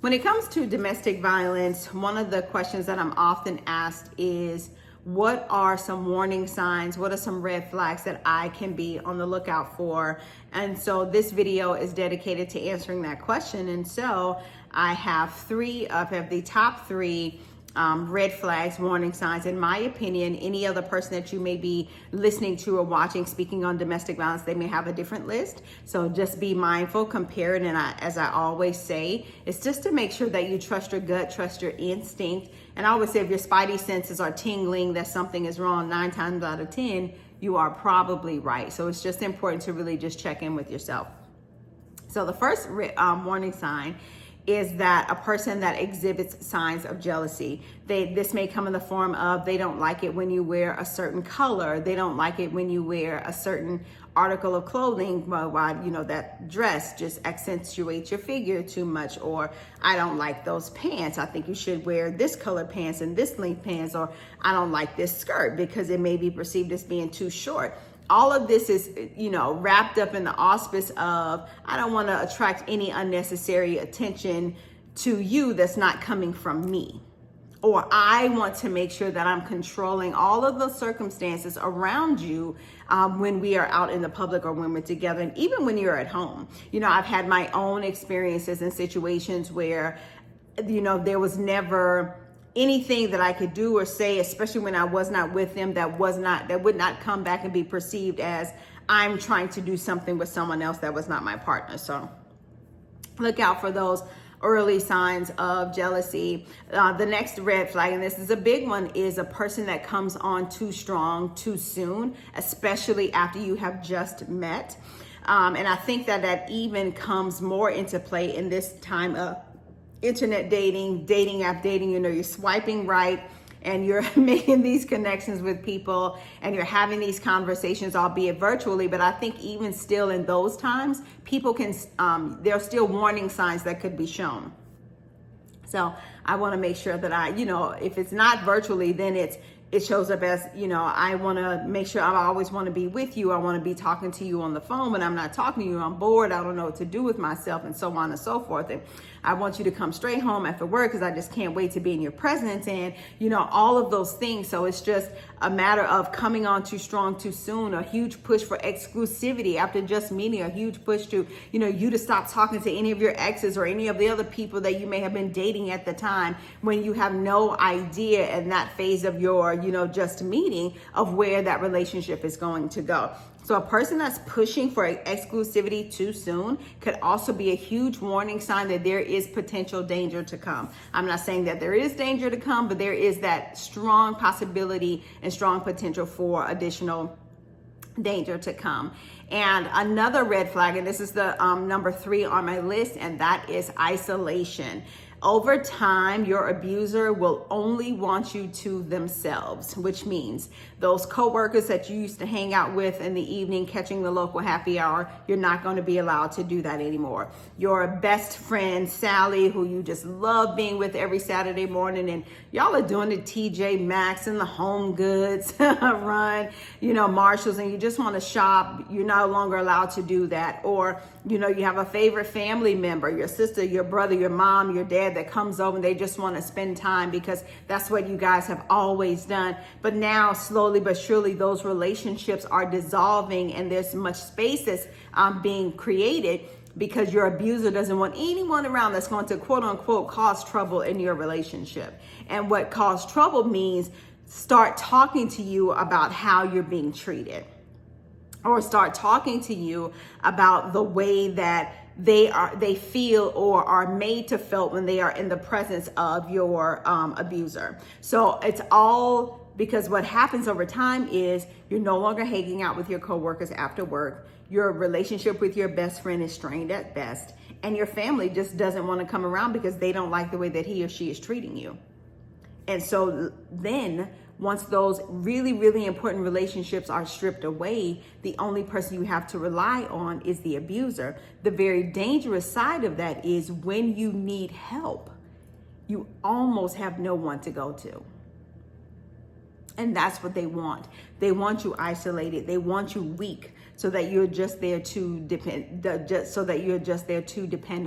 When it comes to domestic violence, one of the questions that I'm often asked is, what are some warning signs? What are some red flags that I can be on the lookout for? And so this video is dedicated to answering that question. And so I have the top three red flags, warning signs. In my opinion, any other person that you may be listening to or watching speaking on domestic violence, they may have a different list. So just be mindful, compare it. And as I always say, it's just to make sure that you trust your gut, trust your instinct. And I always say if your spidey senses are tingling that something is wrong, 9 times out of 10, you are probably right. So it's just important to really just check in with yourself. So the first warning sign is that a person that exhibits signs of jealousy. This may come in the form of they don't like it when you wear a certain color. They don't like it when you wear a certain article of clothing. Well, that dress just accentuates your figure too much. Or I don't like those pants. I think you should wear this color pants and this length pants. Or I don't like this skirt because it may be perceived as being too short. All of this is, wrapped up in the auspice of, I don't want to attract any unnecessary attention to you that's not coming from me. Or I want to make sure that I'm controlling all of the circumstances around you when we are out in the public or when we're together, and even when you're at home. I've had my own experiences in situations where, there was never anything that I could do or say, especially when I was not with them, that would not come back and be perceived as I'm trying to do something with someone else that was not my partner. So look out for those early signs of jealousy. The next red flag, and this is a big one, is a person that comes on too strong too soon, especially after you have just met. And I think that even comes more into play in this time of internet dating app dating. You're swiping right and you're making these connections with people and you're having these conversations, albeit virtually. But I think even still in those times, people can, there are still warning signs that could be shown. So I want to make sure that if it's not virtually, then it shows up as, I want to make sure I always want to be with you. I want to be talking to you on the phone. When I'm not talking to you, I'm bored. I don't know what to do with myself, and so on and so forth. And I want you to come straight home after work because I just can't wait to be in your presence, and, all of those things. So it's just a matter of coming on too strong too soon, a huge push for exclusivity after just meeting, a huge push to, you to stop talking to any of your exes or any of the other people that you may have been dating at the time, when you have no idea in that phase of your, just meeting of where that relationship is going to go. So a person that's pushing for exclusivity too soon could also be a huge warning sign that there is potential danger to come. I'm not saying that there is danger to come, but there is that strong possibility and strong potential for additional danger to come. And another red flag, and this is the number 3 on my list, and that is isolation. Over time, your abuser will only want you to themselves, which means those coworkers that you used to hang out with in the evening, catching the local happy hour, you're not going to be allowed to do that anymore. Your best friend, Sally, who you just love being with every Saturday morning, and y'all are doing the TJ Maxx and the Home Goods run, Marshalls, and you just want to shop, you're no longer allowed to do that. Or, you have a favorite family member, your sister, your brother, your mom, your dad, that comes over and they just want to spend time because that's what you guys have always done. But now, slowly but surely, those relationships are dissolving and there's much space that's being created because your abuser doesn't want anyone around that's going to, quote unquote, cause trouble in your relationship. And what cause trouble means, start talking to you about how you're being treated, or start talking to you about the way that they feel or are made to feel when they are in the presence of your abuser. So it's all because what happens over time is you're no longer hanging out with your coworkers after work. Your relationship with your best friend is strained at best, and your family just doesn't want to come around because they don't like the way that he or she is treating you. And so then once those really, really important relationships are stripped away, the only person you have to rely on is the abuser. The very dangerous side of that is when you need help, you almost have no one to go to. And that's what they want. They want you isolated. They want you weak. so that you're just there to depend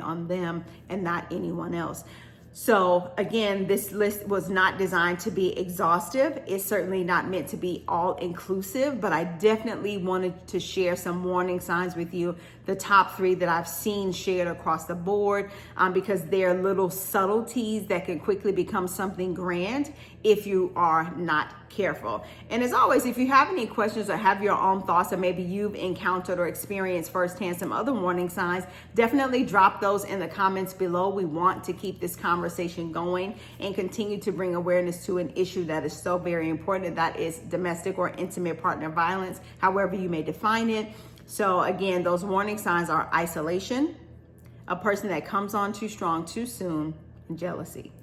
on them and not anyone else. So again, this list was not designed to be exhaustive. It's certainly not meant to be all inclusive, but I definitely wanted to share some warning signs with you, the top 3 that I've seen shared across the board, because they're little subtleties that can quickly become something grand if you are not careful. And as always, if you have any questions or have your own thoughts, or maybe you've encountered or experienced firsthand some other warning signs, definitely drop those in the comments below. We want to keep this conversation going and continue to bring awareness to an issue that is so very important, that is domestic or intimate partner violence, however you may define it. So again, those warning signs are isolation, a person that comes on too strong too soon, and jealousy.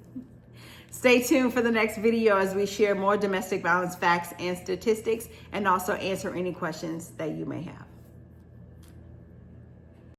Stay tuned for the next video as we share more domestic violence facts and statistics, and also answer any questions that you may have.